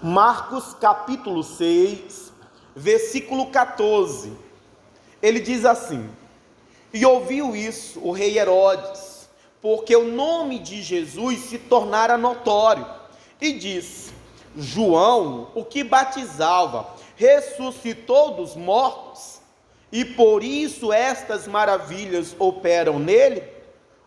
Marcos capítulo 6, versículo 14, ele diz assim: e ouviu isso o rei Herodes, porque o nome de Jesus se tornara notório, e disse: João, o que batizava, ressuscitou dos mortos, e por isso estas maravilhas operam nele.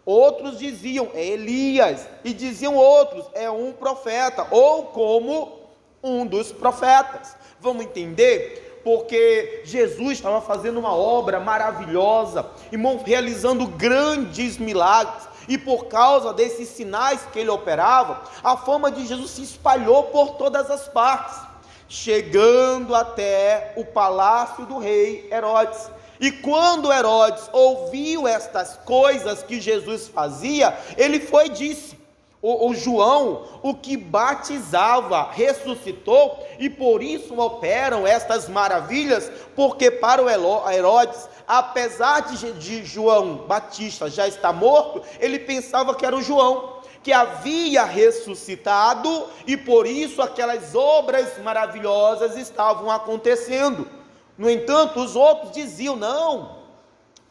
Outros diziam: é Elias, e diziam outros: é um profeta, ou como um dos profetas. Vamos entender? Porque Jesus estava fazendo uma obra maravilhosa, irmão, realizando grandes milagres, e por causa desses sinais que ele operava, a fama de Jesus se espalhou por todas as partes, chegando até o palácio do rei Herodes. E quando Herodes ouviu estas coisas que Jesus fazia, ele foi e disse: o João, o que batizava, ressuscitou, e por isso operam estas maravilhas, porque para o Herodes, apesar de João Batista já estar morto, ele pensava que era o João, que havia ressuscitado, e por isso aquelas obras maravilhosas estavam acontecendo. No entanto, os outros diziam: não,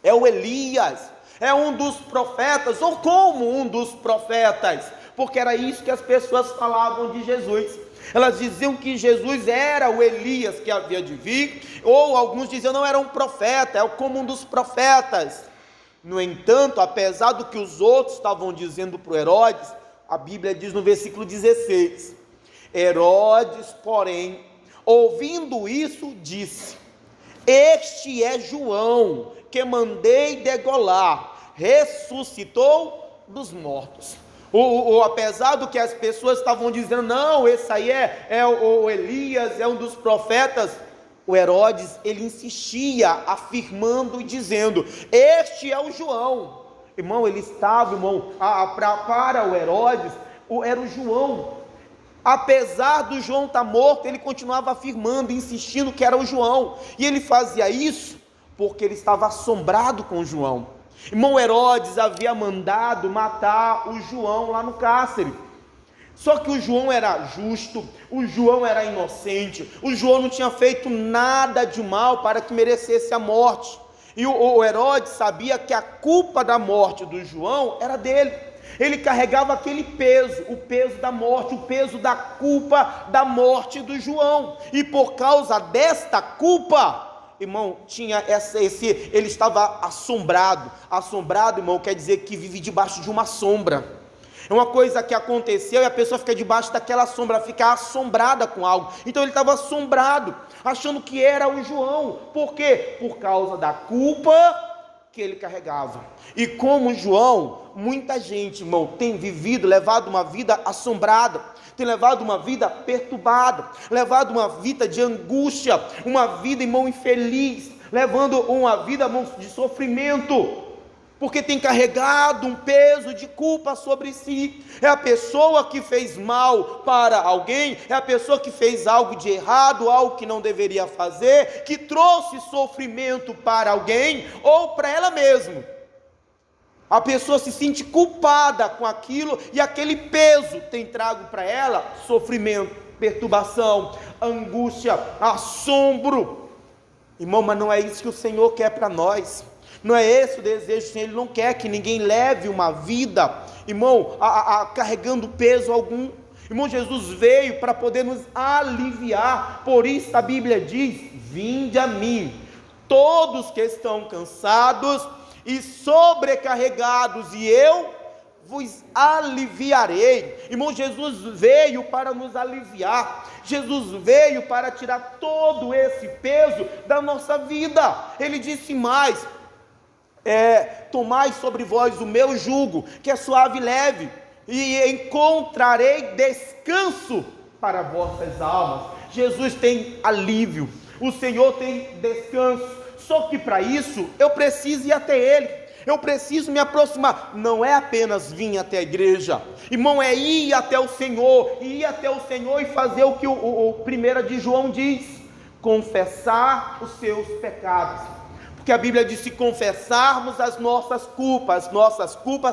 é o Elias, é um dos profetas, ou como um dos profetas, porque era isso que as pessoas falavam de Jesus. Elas diziam que Jesus era o Elias que havia de vir, ou alguns diziam: não, era um profeta, é como um dos profetas. No entanto, apesar do que os outros estavam dizendo para o Herodes, a Bíblia diz no versículo 16: Herodes, porém, ouvindo isso, disse: este é João, que mandei degolar, ressuscitou dos mortos. Apesar do que as pessoas estavam dizendo: não, esse aí é o Elias, é um dos profetas, o Herodes, ele insistia, afirmando e dizendo: este é o João. Irmão, ele estava, para o Herodes, era o João. Apesar do João estar morto, ele continuava afirmando, insistindo que era o João, e ele fazia isso porque ele estava assombrado com João. Irmão, Herodes havia mandado matar o João lá no cárcere, só que o João era justo, o João era inocente, o João não tinha feito nada de mal para que merecesse a morte, e o Herodes sabia que a culpa da morte do João era dele. Ele carregava aquele peso, o peso da morte, o peso da culpa da morte do João, e por causa desta culpa, irmão, ele estava assombrado, irmão, quer dizer que vive debaixo de uma sombra. É uma coisa que aconteceu e a pessoa fica debaixo daquela sombra, fica assombrada com algo. Então ele estava assombrado, achando que era o João. Por quê? Por causa da culpa que ele carregava. E como João, muita gente, irmão, tem levado uma vida assombrada, tem levado uma vida perturbada, levado uma vida de angústia, uma vida, irmão, infeliz, levando uma vida, irmão, de sofrimento, porque tem carregado um peso de culpa sobre si. É a pessoa que fez mal para alguém, é a pessoa que fez algo de errado, algo que não deveria fazer, que trouxe sofrimento para alguém ou para ela mesma. A pessoa se sente culpada com aquilo, e aquele peso tem trago para ela sofrimento, perturbação, angústia, assombro. Irmão, mas não é isso que o Senhor quer para nós. Não é esse o desejo do Senhor. Ele não quer que ninguém leve uma vida, irmão, carregando peso algum. Irmão, Jesus veio para poder nos aliviar. Por isso a Bíblia diz: vinde a mim, todos que estão cansados e sobrecarregados, e eu vos aliviarei. Irmão, Jesus veio para nos aliviar. Jesus veio para tirar todo esse peso da nossa vida. Ele disse mais: tomai sobre vós o meu jugo, que é suave e leve, e encontrarei descanso para vossas almas. Jesus tem alívio, o Senhor tem descanso, só que para isso eu preciso ir até Ele, eu preciso me aproximar. Não é apenas vir até a igreja, irmão, é ir até o Senhor, e fazer o que o 1 de João diz: confessar os seus pecados. Porque a Bíblia diz: se confessarmos as nossas culpas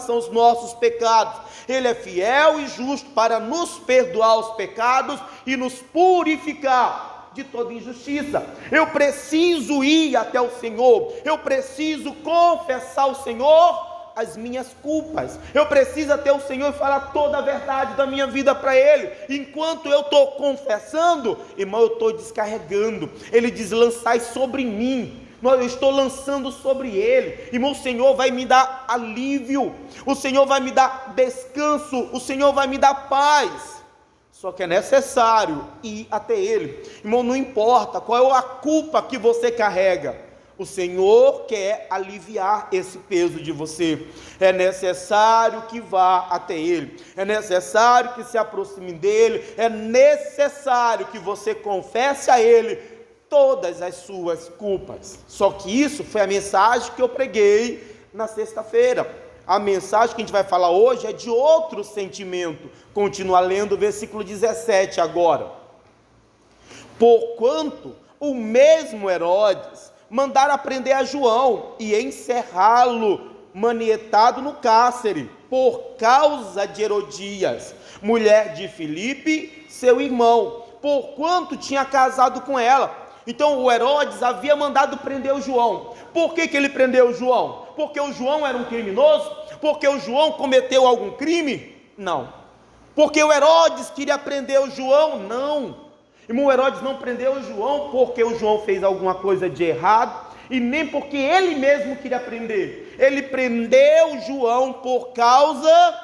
são os nossos pecados, Ele é fiel e justo para nos perdoar os pecados e nos purificar de toda injustiça. Eu preciso ir até o Senhor, eu preciso confessar ao Senhor as minhas culpas, eu preciso até o Senhor falar toda a verdade da minha vida para Ele. Enquanto eu estou confessando, irmão, eu estou descarregando. Ele diz: lançai sobre mim. Eu estou lançando sobre Ele, irmão. O Senhor vai me dar alívio, o Senhor vai me dar descanso, o Senhor vai me dar paz. Só que é necessário ir até Ele, irmão. Não importa qual é a culpa que você carrega, o Senhor quer aliviar esse peso de você. É necessário que vá até Ele, é necessário que se aproxime dEle, é necessário que você confesse a Ele todas as suas culpas. Só que isso foi a mensagem que eu preguei na sexta-feira. A mensagem que a gente vai falar hoje é de outro sentimento. Continua lendo o versículo 17 agora. Porquanto o mesmo Herodes mandaram prender a João e encerrá-lo manietado no cárcere, por causa de Herodias, mulher de Filipe, seu irmão, porquanto tinha casado com ela. Então o Herodes havia mandado prender o João. Por que ele prendeu o João? Porque o João era um criminoso? Porque o João cometeu algum crime? Não. Porque o Herodes queria prender o João? Não. Irmão, o Herodes não prendeu o João porque o João fez alguma coisa de errado, e nem porque ele mesmo queria prender. Ele prendeu João por causa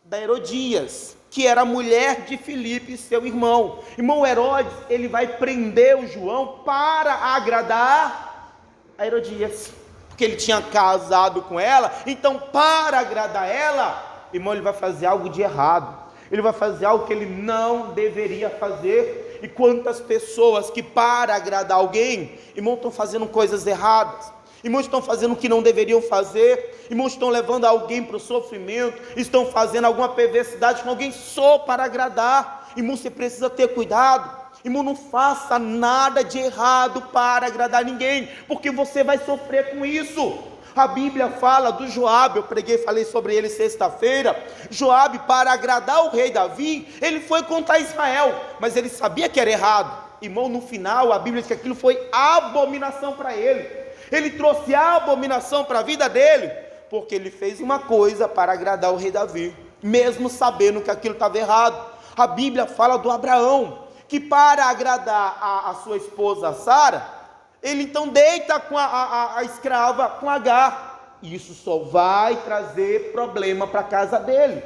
da Herodias, que era a mulher de Filipe, seu irmão. Irmão, Herodes, ele vai prender o João para agradar a Herodias, porque ele tinha casado com ela. Então, para agradar ela, irmão, ele vai fazer algo de errado, ele vai fazer algo que ele não deveria fazer. E quantas pessoas que para agradar alguém, irmão, estão fazendo coisas erradas, irmãos, estão fazendo o que não deveriam fazer, irmãos, estão levando alguém para o sofrimento, estão fazendo alguma perversidade com alguém só para agradar. Irmão, você precisa ter cuidado, irmão, não faça nada de errado para agradar ninguém, porque você vai sofrer com isso. A Bíblia fala do Joabe, eu falei sobre ele sexta-feira. Joabe, para agradar o rei Davi, ele foi contra Israel, mas ele sabia que era errado. Irmão, no final a Bíblia diz que aquilo foi abominação para ele. Ele trouxe a abominação para a vida dele, porque ele fez uma coisa para agradar o rei Davi, mesmo sabendo que aquilo estava errado. A Bíblia fala do Abraão, que para agradar a sua esposa Sara, ele então deita com a escrava, com Agar. Isso só vai trazer problema para a casa dele.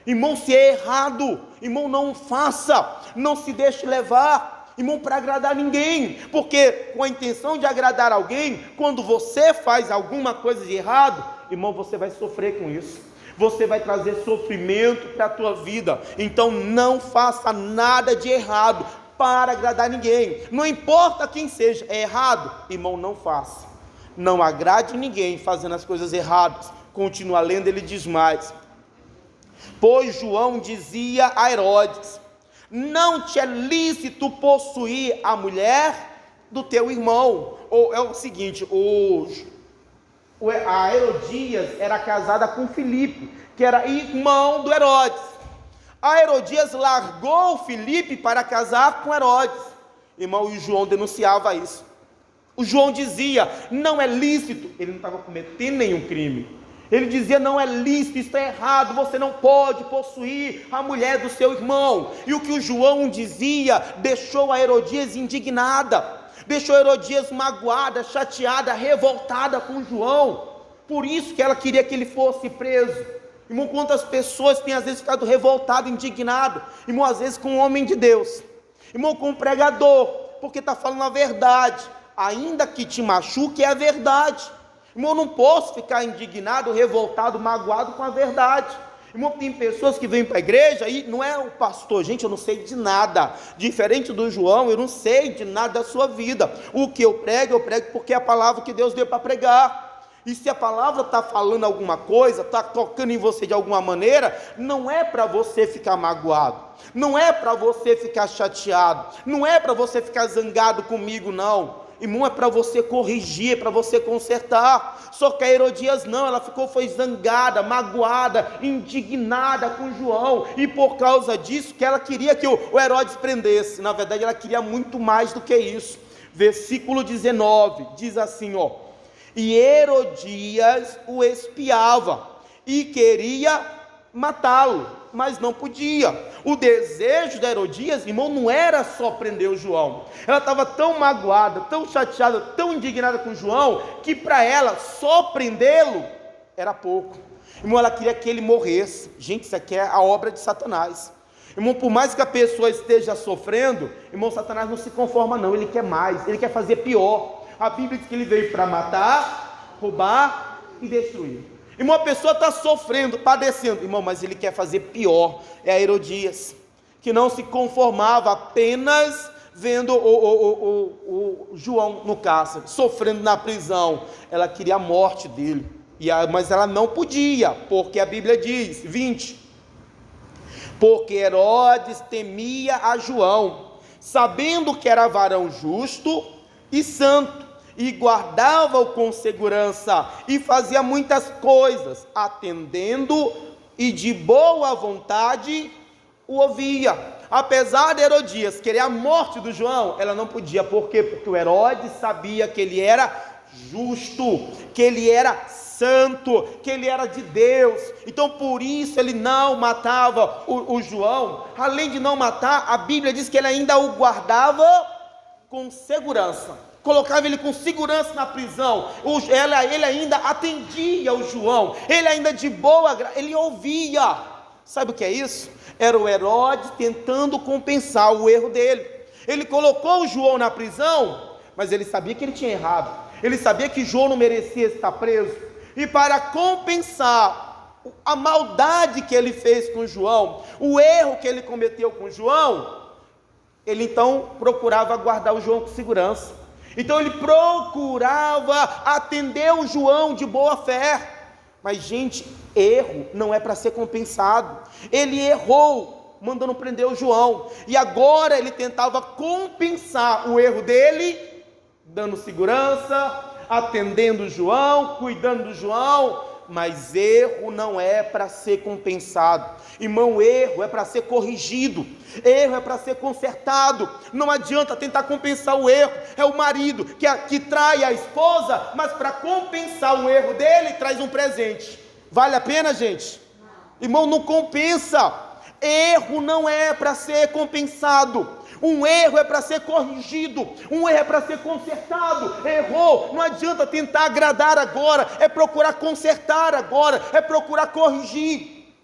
Irmão, se é errado, irmão, não faça, não se deixe levar, irmão, para agradar ninguém, porque com a intenção de agradar alguém, quando você faz alguma coisa de errado, irmão, você vai sofrer com isso, você vai trazer sofrimento para a tua vida. Então não faça nada de errado para agradar ninguém, não importa quem seja. É errado, irmão, não faça, não agrade ninguém fazendo as coisas erradas. Continua lendo, ele diz mais: pois João dizia a Herodes: não te é lícito possuir a mulher do teu irmão. Ou é o seguinte, a Herodias era casada com Filipe, que era irmão do Herodes. A Herodias largou Filipe para casar com Herodes. Irmão, e o João denunciava isso. O João dizia: não é lícito. Ele não estava cometendo nenhum crime. Ele dizia: não é lícito, isso é errado, você não pode possuir a mulher do seu irmão. E o que o João dizia deixou a Herodias indignada, deixou a Herodias magoada, chateada, revoltada com João. Por isso que ela queria que ele fosse preso. Irmão, quantas pessoas têm às vezes ficado revoltado, indignado, irmão, às vezes com um homem de Deus, irmão, com um pregador, porque está falando a verdade, ainda que te machuque, é a verdade. Irmão, eu não posso ficar indignado, revoltado, magoado com a verdade. Irmão, tem pessoas que vêm para a igreja e não é o pastor, gente, eu não sei de nada, diferente do João, eu não sei de nada da sua vida. O que eu prego porque é a palavra que Deus deu para pregar. E se a palavra está falando alguma coisa, está tocando em você de alguma maneira, não é para você ficar magoado, não é para você ficar chateado, não é para você ficar zangado comigo, não. irmão, é para você corrigir, é para você consertar. Só que a Herodias não, ela foi zangada, magoada, indignada com João, e por causa disso que ela queria que o Herodes prendesse. Na verdade ela queria muito mais do que isso. Versículo 19, diz assim, e Herodias o espiava, e queria matá-lo, mas não podia. O desejo da Herodias, irmão, não era só prender o João. Ela estava tão magoada, tão chateada, tão indignada com João, que para ela só prendê-lo era pouco. Irmão, ela queria que ele morresse. Gente, isso aqui é a obra de Satanás. Irmão, por mais que a pessoa esteja sofrendo, irmão, Satanás não se conforma não, ele quer mais, ele quer fazer pior. A Bíblia diz que ele veio para matar, roubar e destruir. Irmão, a pessoa está sofrendo, padecendo, irmão, mas ele quer fazer pior. É a Herodias, que não se conformava apenas vendo o João no cárcere, sofrendo na prisão. Ela queria a morte dele, mas ela não podia, porque a Bíblia diz, 20, porque Herodes temia a João, sabendo que era varão justo e santo, e guardava-o com segurança, e fazia muitas coisas, atendendo, e de boa vontade o ouvia. Apesar de Herodias querer a morte do João, ela não podia. Por quê? Porque o Herodes sabia que ele era justo, que ele era santo, que ele era de Deus. Então por isso ele não matava o João. Além de não matar, a Bíblia diz que ele ainda o guardava com segurança, colocava ele com segurança na prisão. Ele ainda atendia o João, ele ainda de boa, ele ouvia. Sabe o que é isso? Era o Herodes tentando compensar o erro dele. Ele colocou o João na prisão, mas ele sabia que ele tinha errado, ele sabia que João não merecia estar preso, e para compensar a maldade que ele fez com João, o erro que ele cometeu com João, ele então procurava guardar o João com segurança. Então ele procurava atender o João de boa fé. Mas gente, erro não é para ser compensado. Ele errou mandando prender o João, e agora ele tentava compensar o erro dele, dando segurança, atendendo o João, cuidando do João. Mas erro não é para ser compensado, irmão. Erro é para ser corrigido, erro é para ser consertado. Não adianta tentar compensar o erro. É o marido que trai a esposa, mas para compensar o erro dele, traz um presente. Vale a pena, gente? Irmão, não compensa. Erro não é para ser compensado. Um erro é para ser corrigido, um erro é para ser consertado. Errou, não adianta tentar agradar agora, é procurar consertar agora, é procurar corrigir.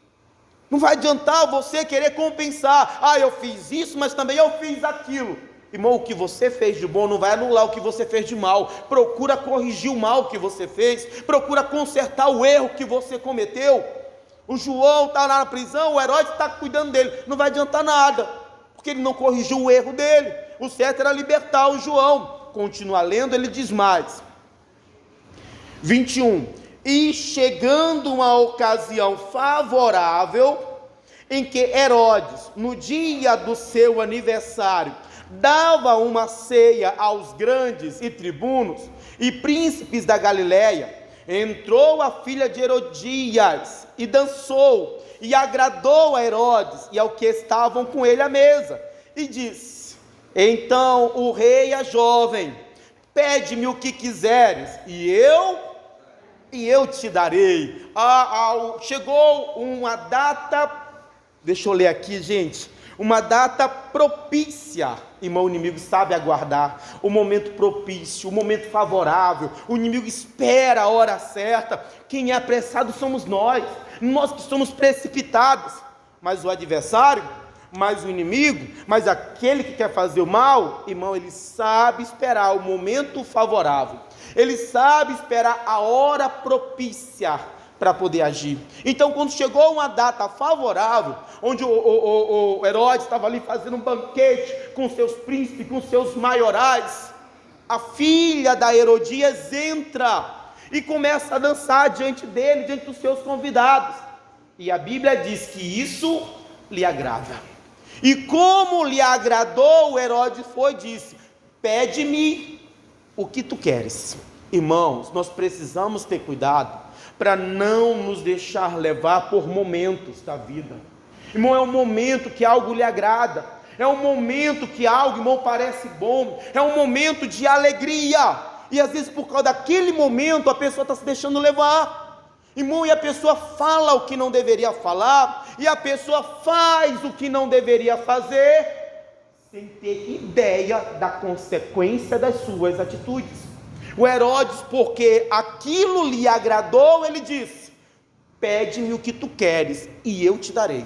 Não vai adiantar você querer compensar. Eu fiz isso, mas também eu fiz aquilo. Irmão, o que você fez de bom não vai anular o que você fez de mal. Procura corrigir o mal que você fez, procura consertar o erro que você cometeu. O João está lá na prisão, o Herodes está cuidando dele, não vai adiantar nada, porque ele não corrigiu o erro dele. O certo era libertar o João. Continua lendo, ele diz mais, 21, e chegando uma ocasião favorável, em que Herodes, no dia do seu aniversário, dava uma ceia aos grandes e tribunos e príncipes da Galileia, entrou a filha de Herodias e dançou, e agradou a Herodes e ao que estavam com ele à mesa, e disse: então o rei é jovem, pede-me o que quiseres, e eu te darei. Chegou uma data, deixa eu ler aqui, gente, uma data propícia. Irmão, o inimigo sabe aguardar o momento propício, o momento favorável. O inimigo espera a hora certa. Quem é apressado somos nós que somos precipitados. Mas o adversário, mas o inimigo, mas aquele que quer fazer o mal, irmão, ele sabe esperar o momento favorável, ele sabe esperar a hora propícia para poder agir. Então, quando chegou uma data favorável, onde o Herodes estava ali fazendo um banquete com seus príncipes, com seus maiorais, a filha da Herodias entra e começa a dançar diante dele, diante dos seus convidados, e a Bíblia diz que isso lhe agrada. E como lhe agradou, o Herodes disse: pede-me o que tu queres. Irmãos, nós precisamos ter cuidado para não nos deixar levar por momentos da vida. Irmão, é um momento que algo lhe agrada, é um momento que algo, irmão, parece bom, é um momento de alegria, e às vezes por causa daquele momento a pessoa está se deixando levar, irmão, e a pessoa fala o que não deveria falar, e a pessoa faz o que não deveria fazer, sem ter ideia da consequência das suas atitudes. O Herodes, porque aquilo lhe agradou, ele disse: pede-me o que tu queres e eu te darei.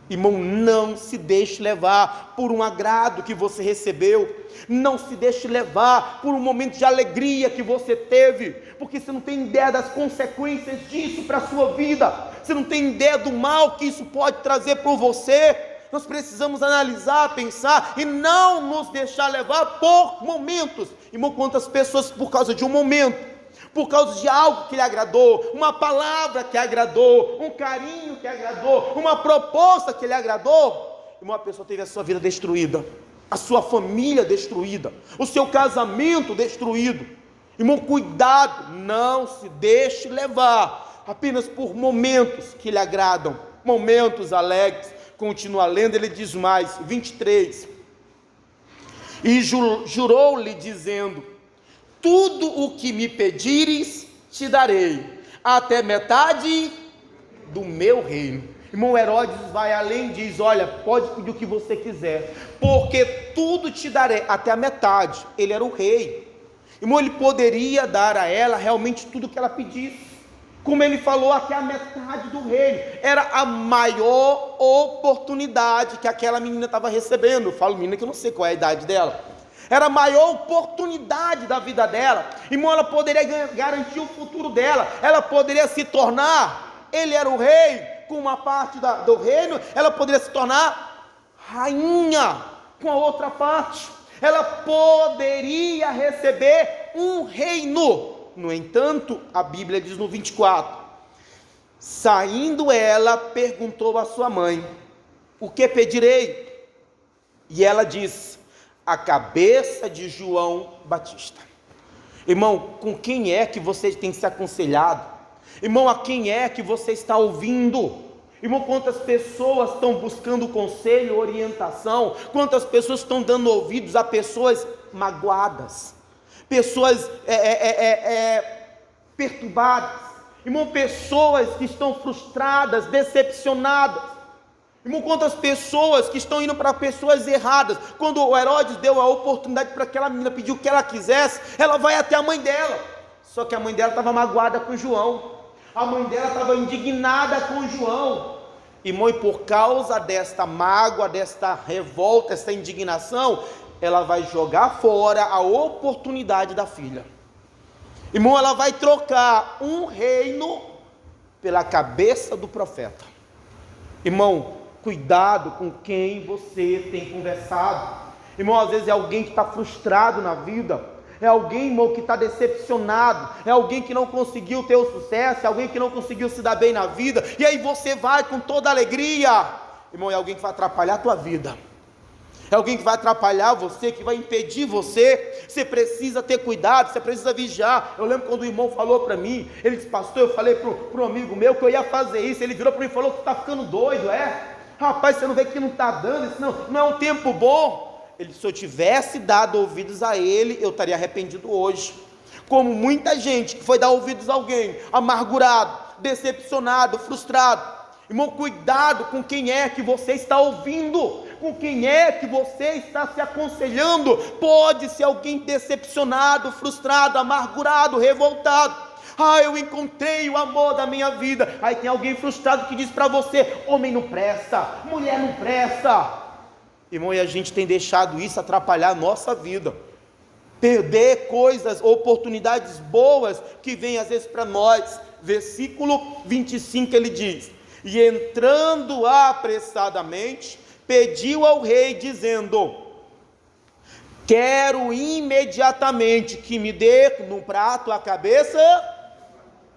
Irmão, não se deixe levar por um agrado que você recebeu, não se deixe levar por um momento de alegria que você teve, porque você não tem ideia das consequências disso para a sua vida, você não tem ideia do mal que isso pode trazer para você. Nós precisamos analisar, pensar e não nos deixar levar por momentos. Irmão, quantas pessoas por causa de um momento, por causa de algo que lhe agradou, uma palavra que agradou, um carinho que agradou, uma proposta que lhe agradou, irmão, a pessoa teve a sua vida destruída, a sua família destruída, o seu casamento destruído. Irmão, cuidado, não se deixe levar apenas por momentos que lhe agradam, momentos alegres. Continua lendo, ele diz mais, 23, e jurou-lhe dizendo: tudo o que me pedires te darei, até metade do meu reino. Irmão, Herodes vai além e diz: olha, pode pedir o que você quiser, porque tudo te darei, até a metade. Ele era o rei, irmão, ele poderia dar a ela realmente tudo o que ela pedisse, como ele falou, até a metade do reino. Era a maior oportunidade que aquela menina estava recebendo. Eu falo menina que eu não sei qual é a idade dela. Era a maior oportunidade da vida dela. Irmão, ela poderia garantir o futuro dela. Ela poderia se tornar, ele era o rei, com uma parte do reino, ela poderia se tornar rainha com a outra parte. Ela poderia receber um reino. No entanto, a Bíblia diz no 24, saindo ela, perguntou à sua mãe: o que pedirei? E ela disse: a cabeça de João Batista. Irmão, com quem é que você tem se aconselhado? Irmão, a quem é que você está ouvindo? Irmão, quantas pessoas estão buscando conselho, orientação? Quantas pessoas estão dando ouvidos a pessoas magoadas, pessoas perturbadas, irmão, pessoas que estão frustradas, decepcionadas, irmão, quantas pessoas que estão indo para pessoas erradas. Quando o Herodes deu a oportunidade para aquela menina pedir o que ela quisesse, ela vai até a mãe dela, só que a mãe dela estava magoada com João, a mãe dela estava indignada com João, irmão, e por causa desta mágoa, desta revolta, esta indignação, ela vai jogar fora a oportunidade da filha. Irmão, ela vai trocar um reino pela cabeça do profeta. Irmão, cuidado com quem você tem conversado. Irmão, às vezes é alguém que está frustrado na vida, é alguém, irmão, que está decepcionado, é alguém que não conseguiu ter o sucesso, é alguém que não conseguiu se dar bem na vida, e aí você vai com toda alegria. Irmão, é alguém que vai atrapalhar a tua vida, é alguém que vai atrapalhar você, que vai impedir você. Você precisa ter cuidado, você precisa vigiar. Eu lembro quando o irmão falou para mim, ele disse: pastor, eu falei para um amigo meu que eu ia fazer isso, ele virou para mim e falou: tu está ficando doido, rapaz, você não vê que não está dando, isso não é um tempo bom. Ele disse: se eu tivesse dado ouvidos a ele, eu estaria arrependido hoje, como muita gente que foi dar ouvidos a alguém amargurado, decepcionado, frustrado. Irmão, cuidado com quem é que você está ouvindo, com quem é que você está se aconselhando. Pode ser alguém decepcionado, frustrado, amargurado, revoltado. Eu encontrei o amor da minha vida. Aí tem alguém frustrado que diz para você: homem não presta, mulher não presta. Irmão, e a gente tem deixado isso atrapalhar a nossa vida, perder coisas, oportunidades boas que vêm às vezes para nós. Versículo 25 ele diz: e entrando apressadamente, pediu ao rei, dizendo: quero imediatamente que me dê no prato a cabeça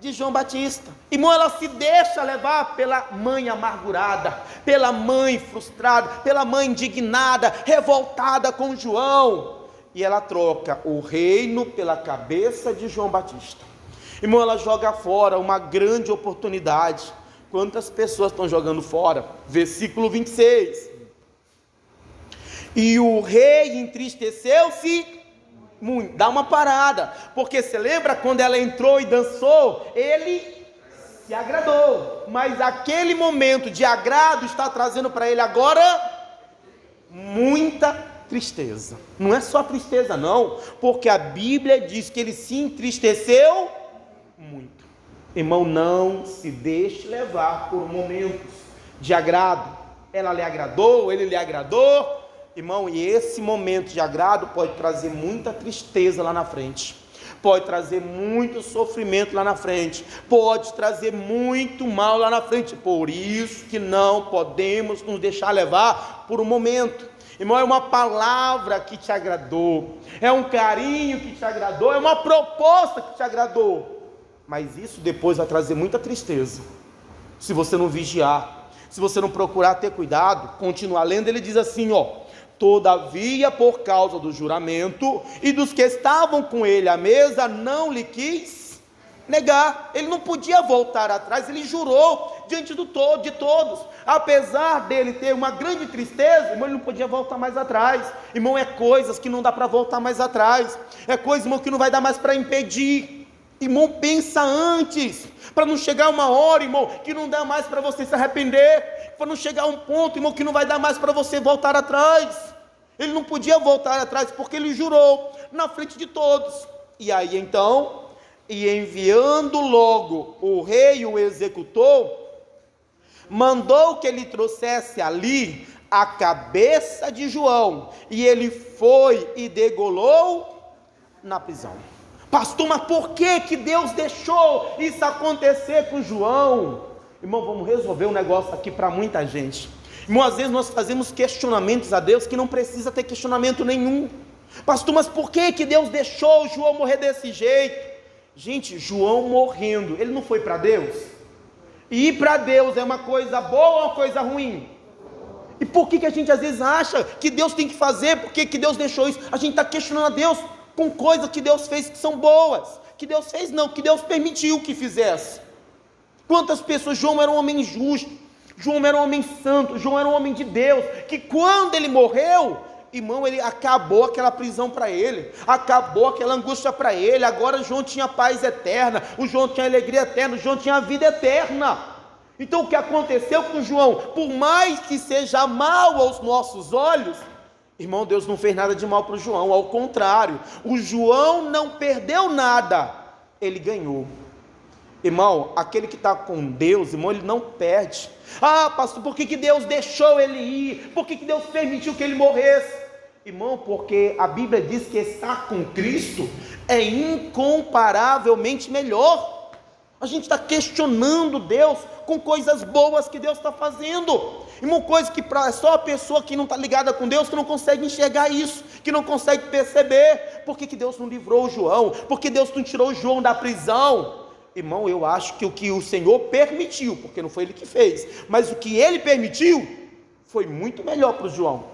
de João Batista. Irmão, ela se deixa levar pela mãe amargurada, pela mãe frustrada, pela mãe indignada, revoltada com João. e ela troca o reino pela cabeça de João Batista. Irmão, ela joga fora uma grande oportunidade. Quantas pessoas estão jogando fora? Versículo 26. E o rei entristeceu-se muito. Dá uma parada, porque você lembra quando ela entrou e dançou? Ele se agradou, mas aquele momento de agrado está trazendo para ele agora muita tristeza. Não é só tristeza não, porque a Bíblia diz que ele se entristeceu muito. Irmão, não se deixe levar por momentos de agrado. Ela lhe agradou, ele lhe agradou. Irmão, e esse momento de agrado pode trazer muita tristeza lá na frente, pode trazer muito sofrimento lá na frente, pode trazer muito mal lá na frente. Por isso que não podemos nos deixar levar por um momento. Irmão, é uma palavra que te agradou, é um carinho que te agradou, é uma proposta que te agradou, mas isso depois vai trazer muita tristeza, se você não vigiar, se você não procurar ter cuidado. Continua lendo, ele diz assim, todavia, por causa do juramento e dos que estavam com ele à mesa, não lhe quis negar. Ele não podia voltar atrás, ele jurou diante de todos, apesar dele ter uma grande tristeza, irmão, ele não podia voltar mais atrás. Irmão, é coisas que não dá para voltar mais atrás, é coisa, irmão, que não vai dar mais para impedir. Irmão, pensa antes, para não chegar uma hora, irmão, que não dá mais para você se arrepender, para não chegar um ponto, irmão, que não vai dar mais para você voltar atrás. Ele não podia voltar atrás, porque ele jurou na frente de todos. E aí então, e enviando logo o rei o executou, mandou que ele trouxesse ali a cabeça de João, e ele foi e degolou na prisão. Pastor, mas por que Deus deixou isso acontecer com João? Irmão, vamos resolver um negócio aqui para muita gente. Irmão, às vezes nós fazemos questionamentos a Deus que não precisa ter questionamento nenhum. Pastor, mas por que Deus deixou João morrer desse jeito? Gente, João morrendo, ele não foi para Deus? E ir para Deus é uma coisa boa ou uma coisa ruim? E por que a gente às vezes acha que Deus tem que fazer, por que Deus deixou isso? A gente está questionando a Deus com coisas que Deus fez que são boas, que Deus fez não, que Deus permitiu que fizesse. Quantas pessoas, João era um homem justo, João era um homem santo, João era um homem de Deus, que quando ele morreu, irmão, ele acabou aquela prisão para ele, acabou aquela angústia para ele. Agora João tinha paz eterna, o João tinha alegria eterna, o João tinha a vida eterna. Então o que aconteceu com João, por mais que seja mal aos nossos olhos, irmão, Deus não fez nada de mal para o João, ao contrário, o João não perdeu nada, ele ganhou. Irmão, aquele que está com Deus, irmão, ele não perde. Ah, pastor, por que Deus deixou ele ir? Por que Deus permitiu que ele morresse? Irmão, porque a Bíblia diz que estar com Cristo é incomparavelmente melhor. A gente está questionando Deus com coisas boas que Deus está fazendo. Irmão, coisa que é só a pessoa que não está ligada com Deus que não consegue enxergar isso, que não consegue perceber. Por que Deus não livrou o João? Por que Deus não tirou o João da prisão? Irmão, eu acho que o que o Senhor permitiu, porque não foi Ele que fez, mas o que Ele permitiu, foi muito melhor para o João.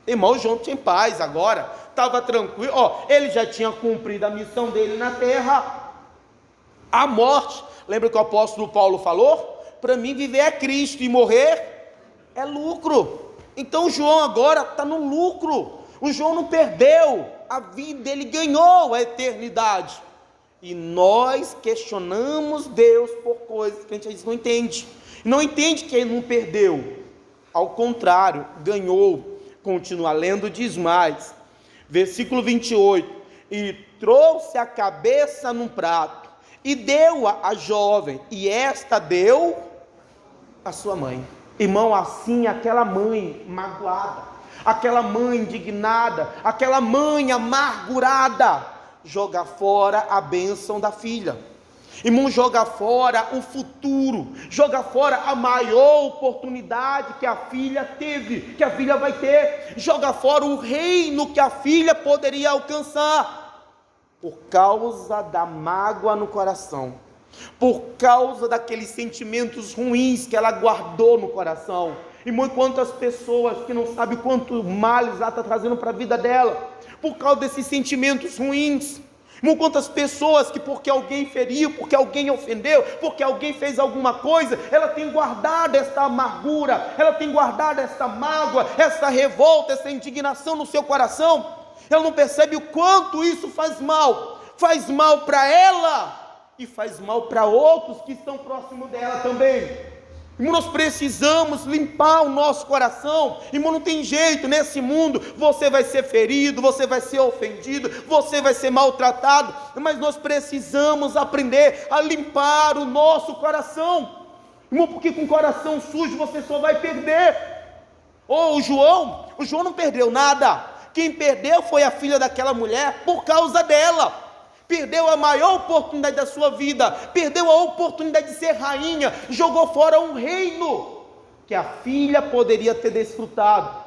Irmão, o João tinha paz agora, estava tranquilo, ele já tinha cumprido a missão dele na terra, a morte. Lembra que o apóstolo Paulo falou? Para mim viver é Cristo e morrer é lucro. Então o João agora está no lucro, o João não perdeu a vida, ele ganhou a eternidade. E nós questionamos Deus por coisas que a gente não entende. Não entende que ele não perdeu. Ao contrário, ganhou. Continua lendo, diz mais. Versículo 28. E trouxe a cabeça num prato, e deu-a à jovem, e esta deu à sua mãe. Irmão, assim aquela mãe magoada, aquela mãe indignada, aquela mãe amargurada, joga fora a bênção da filha. Irmão, joga fora o futuro, joga fora a maior oportunidade que a filha teve, que a filha vai ter, joga fora o reino que a filha poderia alcançar, por causa da mágoa no coração, por causa daqueles sentimentos ruins que ela guardou no coração. Irmão, quantas pessoas que não sabem quanto males ela está trazendo para a vida dela, por causa desses sentimentos ruins. Irmão, quantas pessoas que porque alguém feriu, porque alguém ofendeu, porque alguém fez alguma coisa, ela tem guardado esta amargura, ela tem guardado esta mágoa, essa revolta, essa indignação no seu coração. Ela não percebe o quanto isso faz mal para ela e faz mal para outros que estão próximos dela também. Irmão, nós precisamos limpar o nosso coração. Irmão, não tem jeito, nesse mundo você vai ser ferido, você vai ser ofendido, você vai ser maltratado, mas nós precisamos aprender a limpar o nosso coração. Irmão, porque com o coração sujo você só vai perder. O João não perdeu nada. Quem perdeu foi a filha daquela mulher por causa dela. Perdeu a maior oportunidade da sua vida, perdeu a oportunidade de ser rainha, jogou fora um reino que a filha poderia ter desfrutado.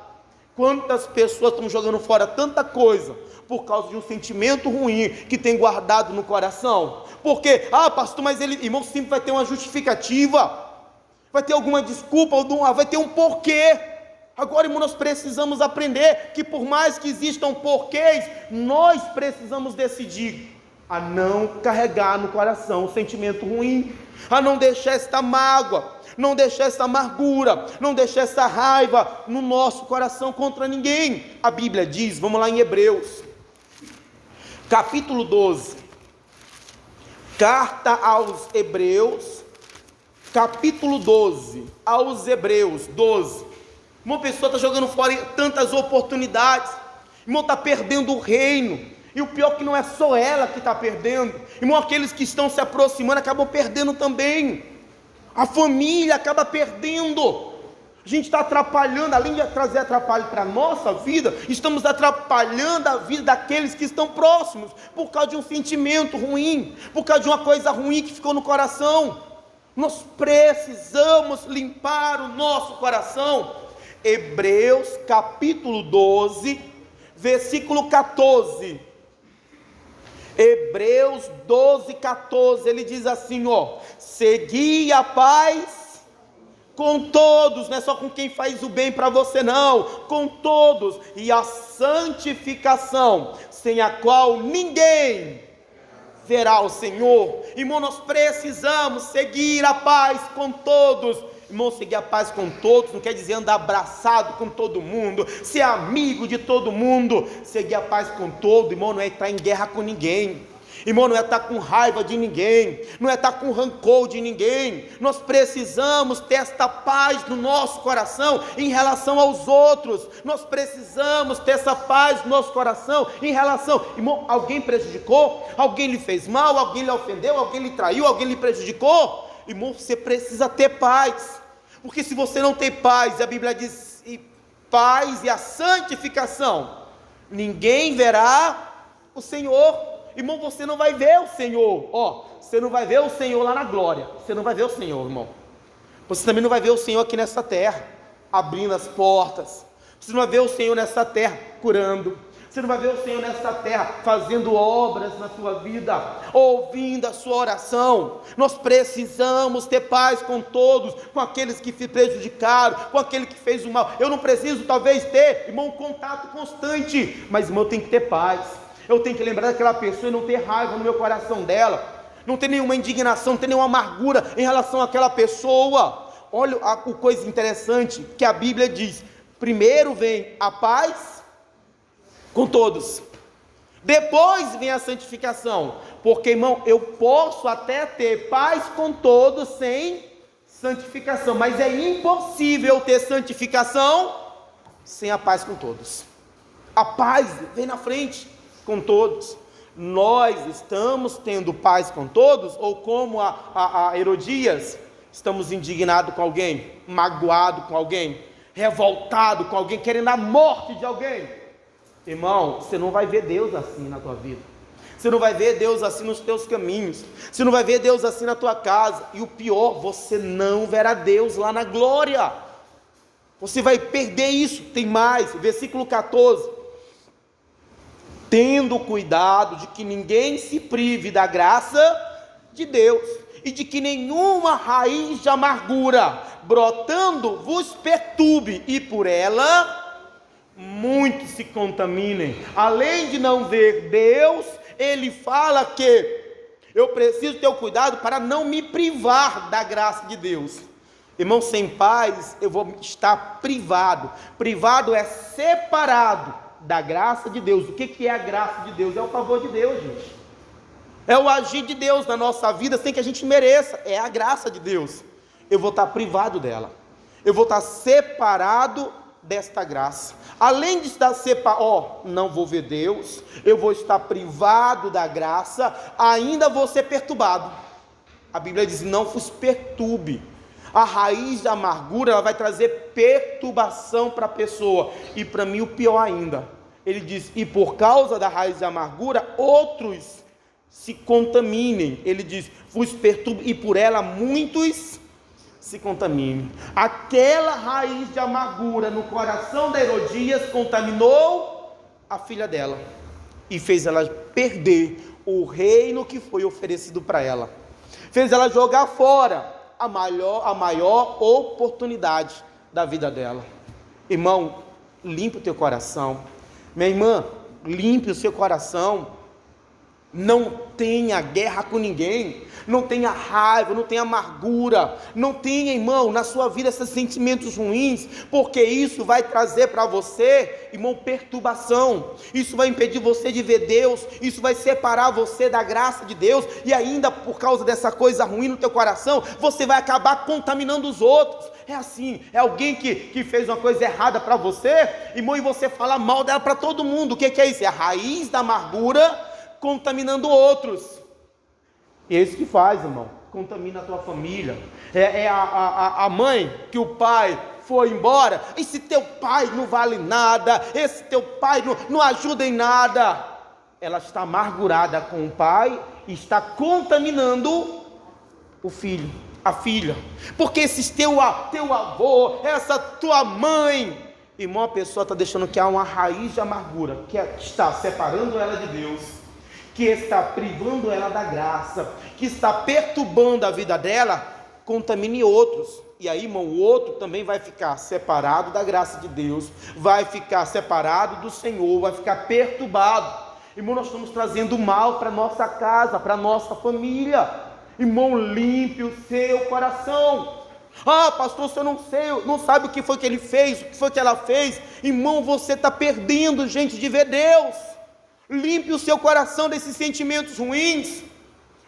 Quantas pessoas estão jogando fora tanta coisa por causa de um sentimento ruim que tem guardado no coração? Porque, pastor, mas ele, irmão, sempre vai ter uma justificativa, vai ter alguma desculpa, vai ter um porquê. Agora, irmão, nós precisamos aprender que por mais que existam porquês, nós precisamos decidir a não carregar no coração o sentimento ruim, a não deixar esta mágoa, não deixar essa amargura, não deixar essa raiva no nosso coração contra ninguém. A Bíblia diz, vamos lá em Hebreus, capítulo 12, carta aos Hebreus, capítulo 12, aos Hebreus, 12, uma pessoa está jogando fora tantas oportunidades, irmão, está perdendo o reino. E o pior que não é só ela que está perdendo, irmão, aqueles que estão se aproximando acabam perdendo também, a família acaba perdendo. A gente está atrapalhando, além de trazer atrapalho para a nossa vida, estamos atrapalhando a vida daqueles que estão próximos, por causa de um sentimento ruim, por causa de uma coisa ruim que ficou no coração. Nós precisamos limpar o nosso coração. Hebreus capítulo 12, versículo 14, Hebreus 12, 14, ele diz assim, segui a paz com todos, não é só com quem faz o bem para você não, com todos, e a santificação, sem a qual ninguém verá o Senhor. Irmão, nós precisamos seguir a paz com todos. Irmão, seguir a paz com todos não quer dizer andar abraçado com todo mundo, ser amigo de todo mundo. Seguir a paz com todo, irmão, não é estar em guerra com ninguém. Irmão, não é estar com raiva de ninguém, não é estar com rancor de ninguém. Nós precisamos ter esta paz no nosso coração em relação aos outros. Nós precisamos ter essa paz no nosso coração em relação, irmão, alguém prejudicou, alguém lhe fez mal, alguém lhe ofendeu, alguém lhe traiu, alguém lhe prejudicou. Irmão, você precisa ter paz, porque se você não tem paz, a Bíblia diz, paz e a santificação, ninguém verá o Senhor. Irmão, você não vai ver o Senhor, você não vai ver o Senhor lá na glória, você não vai ver o Senhor, irmão, você também não vai ver o Senhor aqui nessa terra, abrindo as portas, você não vai ver o Senhor nessa terra, curando, você não vai ver o Senhor nessa terra, fazendo obras na sua vida, ouvindo a sua oração. Nós precisamos ter paz com todos, com aqueles que se prejudicaram, com aquele que fez o mal. Eu não preciso talvez ter, irmão, um contato constante, mas irmão, eu tenho que ter paz, eu tenho que lembrar daquela pessoa e não ter raiva no meu coração dela, não ter nenhuma indignação, não ter nenhuma amargura em relação àquela pessoa. Olha a coisa interessante que a Bíblia diz, primeiro vem a paz com todos, depois vem a santificação, porque irmão, eu posso até ter paz com todos sem santificação, mas é impossível ter santificação sem a paz com todos. A paz vem na frente com todos. Nós estamos tendo paz com todos, ou como a Herodias, estamos indignados com alguém, magoado com alguém, revoltado com alguém, querendo a morte de alguém? Irmão, você não vai ver Deus assim na tua vida, você não vai ver Deus assim nos teus caminhos, você não vai ver Deus assim na tua casa, e o pior, você não verá Deus lá na glória, você vai perder isso. Tem mais, versículo 14, tendo cuidado de que ninguém se prive da graça de Deus. e de que nenhuma raiz de amargura brotando vos perturbe, e por ela muitos se contaminem. Além de não ver Deus, ele fala que eu preciso ter o cuidado para não me privar da graça de Deus. Irmão, sem paz eu vou estar privado. Privado é separado da graça de Deus. O que é a graça de Deus? É o favor de Deus, gente. É o agir de Deus na nossa vida sem que a gente mereça. É a graça de Deus. Eu vou estar privado dela. Eu vou estar separado desta graça. Além de estar separado, não vou ver Deus, eu vou estar privado da graça, ainda vou ser perturbado. A Bíblia diz: não vos perturbe. A raiz da amargura, ela vai trazer perturbação para a pessoa. E para mim o pior ainda, ele diz: e por causa da raiz da amargura, outros se contaminem. Ele diz: vos perturbe, e por ela muitos se contaminem. Aquela raiz de amargura no coração da Herodias contaminou a filha dela e fez ela perder o reino que foi oferecido para ela. Fez ela jogar fora a maior oportunidade da vida dela. Irmão, limpe o teu coração. Minha irmã, limpe o seu coração. Não tenha guerra com ninguém, não tenha raiva, não tenha amargura, não tenha, irmão, na sua vida esses sentimentos ruins, porque isso vai trazer para você, irmão, perturbação. Isso vai impedir você de ver Deus, isso vai separar você da graça de Deus, e ainda por causa dessa coisa ruim no teu coração, você vai acabar contaminando os outros. É assim, é alguém que fez uma coisa errada para você, irmão, e você fala mal dela para todo mundo. O que é isso? É a raiz da amargura contaminando outros. E é isso que faz, irmão, contamina a tua família. É a mãe que o pai foi embora: esse teu pai não vale nada, esse teu pai não ajuda em nada. Ela está amargurada com o pai e está contaminando o filho, a filha, porque esse teu avô, essa tua mãe, irmão, a pessoa está deixando que há uma raiz de amargura que está separando ela de Deus, que está privando ela da graça, que está perturbando a vida dela, contamine outros. E aí, irmão, o outro também vai ficar separado da graça de Deus, vai ficar separado do Senhor, vai ficar perturbado. Irmão, nós estamos trazendo mal para a nossa casa, para a nossa família. Irmão, limpe o seu coração. Ah, pastor, você não sabe o que foi que ele fez, o que foi que ela fez. Irmão, você está perdendo, gente, de ver Deus. Limpe o seu coração desses sentimentos ruins.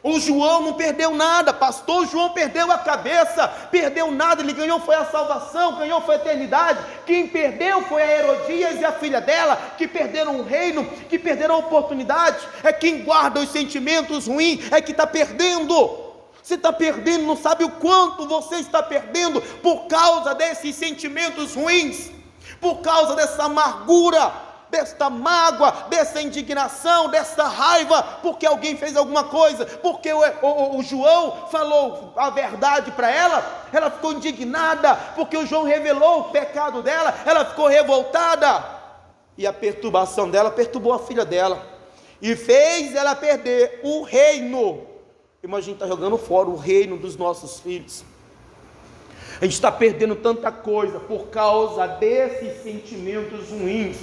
O João não perdeu nada, pastor João perdeu a cabeça, perdeu nada, ele ganhou foi a salvação, ganhou foi a eternidade. Quem perdeu foi a Herodias e a filha dela, que perderam o reino, que perderam a oportunidade. É quem guarda os sentimentos ruins, é que está perdendo. Você está perdendo, não sabe o quanto você está perdendo por causa desses sentimentos ruins, por causa dessa amargura, desta mágoa, dessa indignação, dessa raiva, porque alguém fez alguma coisa, porque o João falou a verdade para ela, ela ficou indignada, porque o João revelou o pecado dela, ela ficou revoltada, e a perturbação dela perturbou a filha dela, e fez ela perder o reino. Irmão, a gente está jogando fora o reino dos nossos filhos, a gente está perdendo tanta coisa, por causa desses sentimentos ruins.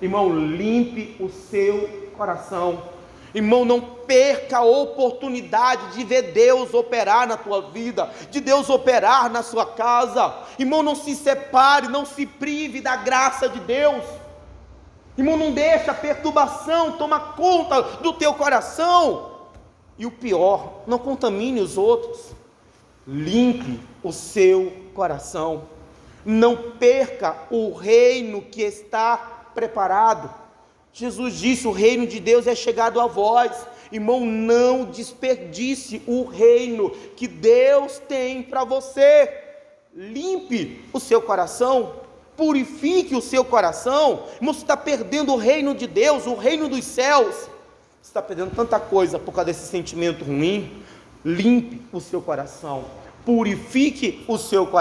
Irmão, limpe o seu coração. Irmão, não perca a oportunidade de ver Deus operar na tua vida, de Deus operar na sua casa. Irmão, não se separe, não se prive da graça de Deus. Irmão, não deixa a perturbação tomar conta do teu coração. E o pior, não contamine os outros. Limpe o seu coração. Não perca o reino que está preparado. Jesus disse: o reino de Deus é chegado a vós. Irmão, não desperdice o reino que Deus tem para você. Limpe o seu coração, purifique o seu coração. Irmão, você está perdendo o reino de Deus, o reino dos céus. Você está perdendo tanta coisa por causa desse sentimento ruim. Limpe o seu coração, purifique o seu coração.